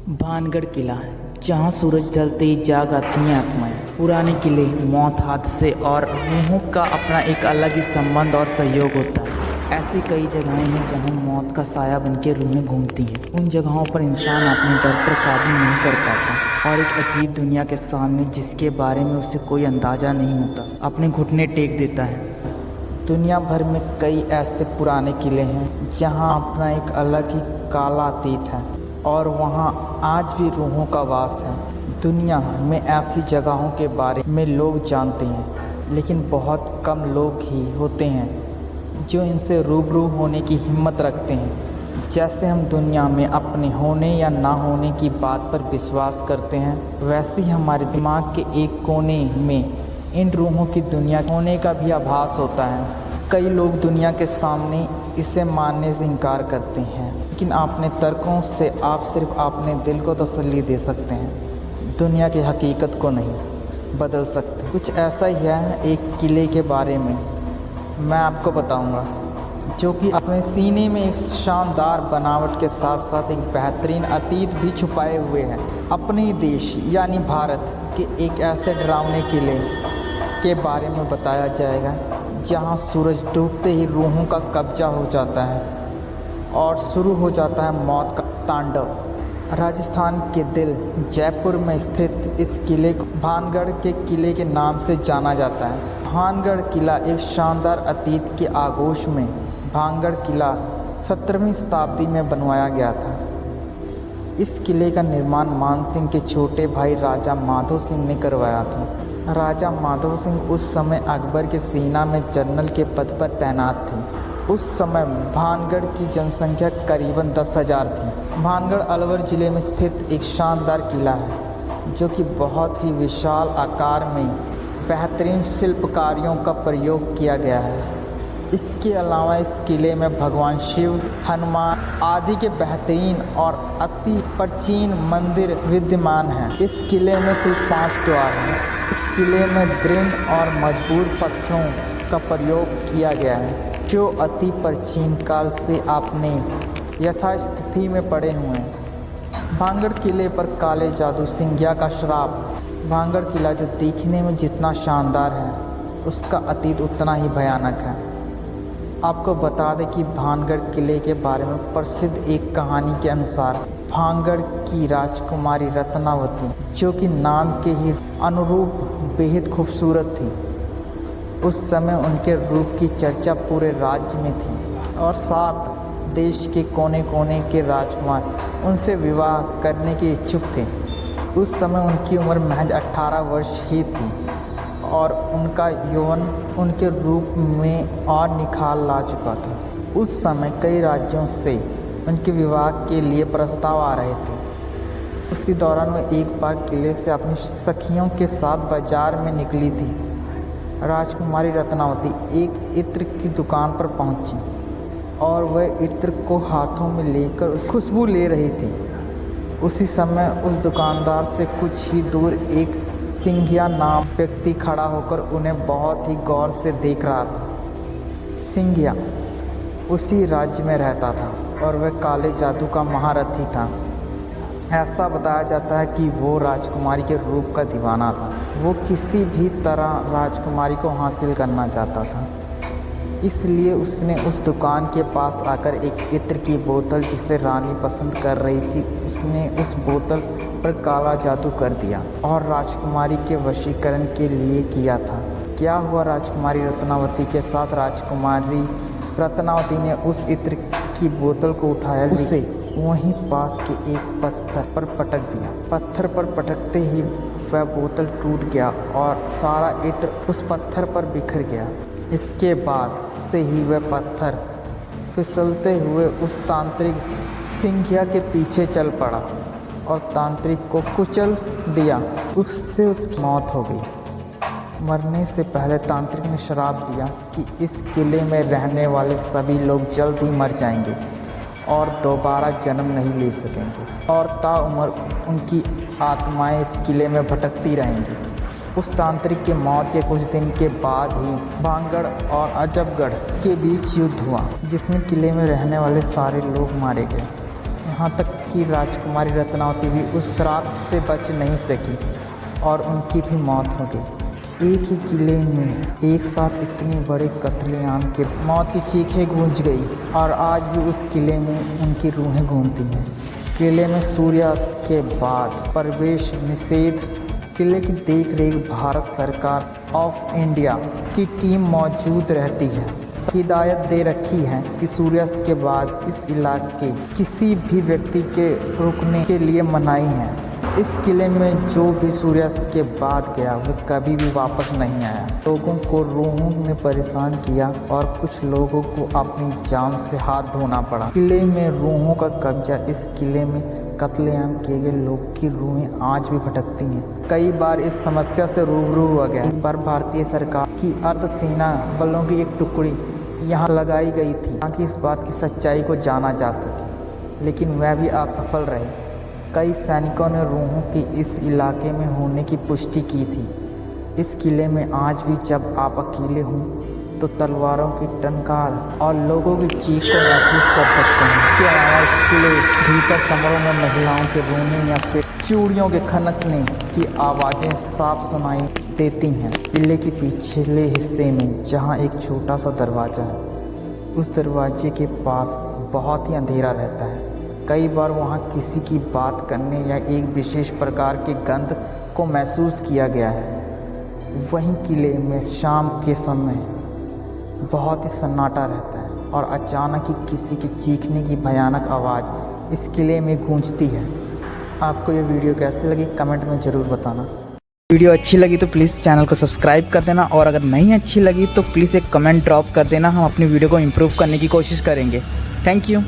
भानगढ़ किला, जहाँ सूरज ढलते ही जाग आती हैं आत्माएं। पुराने किले, मौत, हादसे और रूहों का अपना एक अलग ही संबंध और सहयोग होता है। ऐसी कई जगहें हैं जहाँ मौत का साया बनके रूहें घूमती हैं। उन जगहों पर इंसान अपने डर पर काबू नहीं कर पाता और एक अजीब दुनिया के सामने, जिसके बारे में उसे कोई अंदाज़ा नहीं होता, अपने घुटने टेक देता है। दुनिया भर में कई ऐसे पुराने किले हैं जहाँ अपना एक अलग ही काला अतीत है और वहाँ आज भी रूहों का वास है। दुनिया में ऐसी जगहों के बारे में लोग जानते हैं, लेकिन बहुत कम लोग ही होते हैं जो इनसे रूबरू होने की हिम्मत रखते हैं। जैसे हम दुनिया में अपने होने या ना होने की बात पर विश्वास करते हैं, वैसे ही हमारे दिमाग के एक कोने में इन रूहों की दुनिया होने का भी आभास होता है। कई लोग दुनिया के सामने इसे मानने से इनकार करते हैं, लेकिन अपने तर्कों से आप सिर्फ अपने दिल को तसल्ली दे सकते हैं, दुनिया की हकीकत को नहीं बदल सकते। कुछ ऐसा ही है एक किले के बारे में मैं आपको बताऊंगा, जो कि अपने सीने में एक शानदार बनावट के साथ साथ एक बेहतरीन अतीत भी छुपाए हुए है। अपने ही देश यानी भारत के एक ऐसे डरावने किले के बारे में बताया जाएगा जहां सूरज डूबते ही रूहों का कब्जा हो जाता है और शुरू हो जाता है मौत का तांडव। राजस्थान के दिल जयपुर में स्थित इस किले को भानगढ़ के किले के नाम से जाना जाता है। भानगढ़ किला एक शानदार अतीत के आगोश में भानगढ़ किला 17वीं शताब्दी में बनवाया गया था। इस किले का निर्माण मानसिंह के छोटे भाई राजा माधो सिंह ने करवाया था। राजा माधो सिंह उस समय अकबर की सेना में जनरल के पद पर तैनात थे। उस समय भानगढ़ की जनसंख्या करीबन 10,000 थी। भानगढ़ अलवर ज़िले में स्थित एक शानदार किला है, जो कि बहुत ही विशाल आकार में बेहतरीन शिल्पकारियों का प्रयोग किया गया है। इसके अलावा इस किले में भगवान शिव, हनुमान आदि के बेहतरीन और अति प्राचीन मंदिर विद्यमान हैं। इस किले में कुल 5 द्वार हैं। इस किले में दृढ़ और मजबूत पत्थरों का प्रयोग किया गया है, जो अति प्राचीन काल से आपने यथास्थिति में पड़े हुए हैं। भानगढ़ किले पर काले जादू सिंघिया का श्राप। भानगढ़ किला जो दिखने में जितना शानदार है, उसका अतीत उतना ही भयानक है। आपको बता दें कि भानगढ़ किले के बारे में प्रसिद्ध एक कहानी के अनुसार भानगढ़ की राजकुमारी रत्नावती, जो कि नाम के ही अनुरूप बेहद खूबसूरत थी, उस समय उनके रूप की चर्चा पूरे राज्य में थी और 7 देश के कोने कोने के राजकुमार उनसे विवाह करने के इच्छुक थे। उस समय उनकी उम्र महज 18 वर्ष ही थी और उनका यौवन उनके रूप में और निखार ला चुका था। उस समय कई राज्यों से उनके विवाह के लिए प्रस्ताव आ रहे थे। उसी दौरान वह एक बार किले से अपनी सखियों के साथ बाजार में निकली थी। राजकुमारी रत्नावती एक इत्र की दुकान पर पहुंची और वह इत्र को हाथों में लेकर खुशबू ले रही थी। उसी समय उस दुकानदार से कुछ ही दूर एक सिंघिया नाम व्यक्ति खड़ा होकर उन्हें बहुत ही गौर से देख रहा था। सिंघिया उसी राज्य में रहता था और वह काले जादू का महारथी था। ऐसा बताया जाता है कि वो राजकुमारी के रूप का दीवाना था। वो किसी भी तरह राजकुमारी को हासिल करना चाहता था, इसलिए उसने उस दुकान के पास आकर एक इत्र की बोतल, जिसे रानी पसंद कर रही थी, उसने उस बोतल पर काला जादू कर दिया और राजकुमारी के वशीकरण के लिए किया था। क्या हुआ राजकुमारी रत्नावती के साथ? राजकुमारी रत्नावती ने उस इत्र की बोतल को उठाया, उसे वहीं पास के एक पत्थर पर पटक दिया। पत्थर पर पटकते ही वह बोतल टूट गया और सारा इत्र उस पत्थर पर बिखर गया। इसके बाद से ही वह पत्थर फिसलते हुए उस तांत्रिक सिंघिया के पीछे चल पड़ा और तांत्रिक को कुचल दिया। उससे उसकी मौत हो गई। मरने से पहले तांत्रिक ने श्राप दिया कि इस किले में रहने वाले सभी लोग जल्द ही मर जाएंगे और दोबारा जन्म नहीं ले सकेंगे और ताउम्र उनकी आत्माएं इस किले में भटकती रहेंगी। उस तांत्रिक की मौत के कुछ दिन के बाद ही भानगढ़ और अजबगढ़ के बीच युद्ध हुआ, जिसमें किले में रहने वाले सारे लोग मारे गए। यहाँ तक कि की राजकुमारी रत्नावती भी उस श्राप से बच नहीं सकी और उनकी भी मौत हो गई। एक ही किले में एक साथ इतने बड़े कत्लेआम के मौत की चीखें गूंज गई और आज भी उस किले में उनकी रूहें घूमती हैं। किले में सूर्यास्त के बाद प्रवेश निषेध। किले की देखरेख भारत सरकार ऑफ इंडिया की टीम मौजूद रहती है। हिदायत दे रखी है कि सूर्यास्त के बाद इस इलाके किसी भी व्यक्ति के रुकने के लिए मनाही है। इस किले में जो भी सूर्यास्त के बाद गया वो कभी भी वापस नहीं आया। लोगों को रूहों ने परेशान किया और कुछ लोगों को अपनी जान से हाथ धोना पड़ा। किले में रूहों का कब्जा। इस किले में कत्लेआम किए गए लोग की रूहें आज भी भटकती हैं। कई बार इस समस्या से रूबरू हुआ गया। एक बार भारतीय सरकार की अर्धसेना बलों की एक टुकड़ी यहाँ लगाई गई थी ताकि इस बात की सच्चाई को जाना जा सके, लेकिन वह भी असफल रही। कई सैनिकों ने रूहों की इस इलाके में होने की पुष्टि की थी। इस किले में आज भी जब आप अकेले हों तो तलवारों की टंकार और लोगों की चीख को महसूस कर सकते हैं। इसके अलावा इस किले भीतर कमरों में महिलाओं के रोने या फिर चूड़ियों के खनकने की आवाज़ें साफ सुनाई देती हैं। किले के पिछले हिस्से में जहाँ एक छोटा सा दरवाज़ा है, उस दरवाजे के पास बहुत ही अंधेरा रहता है। कई बार वहाँ किसी की बात करने या एक विशेष प्रकार के गंध को महसूस किया गया है। वहीं किले में शाम के समय बहुत ही सन्नाटा रहता है और अचानक ही किसी के चीखने की भयानक आवाज़ इस किले में गूंजती है। आपको ये वीडियो कैसी लगी कमेंट में ज़रूर बताना। वीडियो अच्छी लगी तो प्लीज़ चैनल को सब्सक्राइब कर देना और अगर नहीं अच्छी लगी तो प्लीज़ एक कमेंट ड्रॉप कर देना। हम अपनी वीडियो को इम्प्रूव करने की कोशिश करेंगे। Thank you.